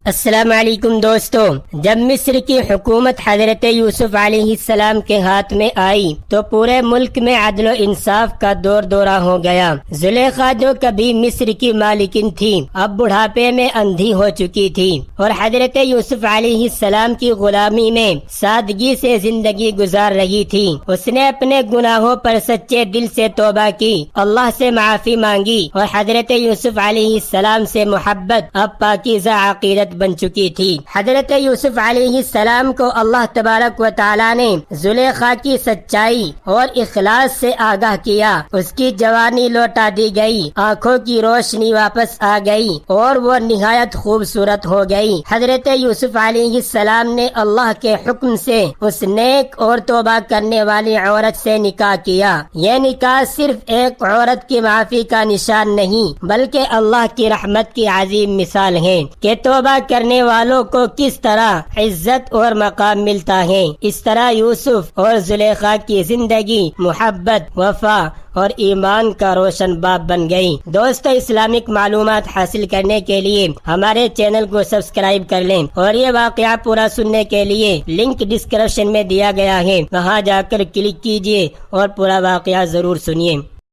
السلام علیکم دوستو، جب مصر کی حکومت حضرت یوسف علیہ السلام کے ہاتھ میں آئی تو پورے ملک میں عدل و انصاف کا دور دورہ ہو گیا۔ زلیخا جو کبھی مصر کی مالکن تھی اب بڑھاپے میں اندھی ہو چکی تھی اور حضرت یوسف علیہ السلام کی غلامی میں سادگی سے زندگی گزار رہی تھی۔ اس نے اپنے گناہوں پر سچے دل سے توبہ کی، اللہ سے معافی مانگی اور حضرت یوسف علیہ السلام سے محبت اب پاکیزہ عقیدت بن چکی تھی۔ حضرت یوسف علیہ السلام کو اللہ تبارک و تعالی نے زلیخا کی سچائی اور اخلاص سے آگاہ کیا۔ اس کی جوانی لوٹا دی گئی، آنکھوں کی روشنی واپس آ گئی اور وہ نہایت خوبصورت ہو گئی۔ حضرت یوسف علیہ السلام نے اللہ کے حکم سے اس نیک اور توبہ کرنے والی عورت سے نکاح کیا۔ یہ نکاح صرف ایک عورت کی معافی کا نشان نہیں بلکہ اللہ کی رحمت کی عظیم مثال ہے کہ توبہ کرنے والوں کو کس طرح عزت اور مقام ملتا ہے۔ اس طرح یوسف اور زلیخا کی زندگی محبت، وفا اور ایمان کا روشن باب بن گئی۔ دوستو، اسلامک معلومات حاصل کرنے کے لیے ہمارے چینل کو سبسکرائب کر لیں اور یہ واقعہ پورا سننے کے لیے لنک ڈسکرپشن میں دیا گیا ہے، وہاں جا کر کلک کیجیے اور پورا واقعہ ضرور سنیے۔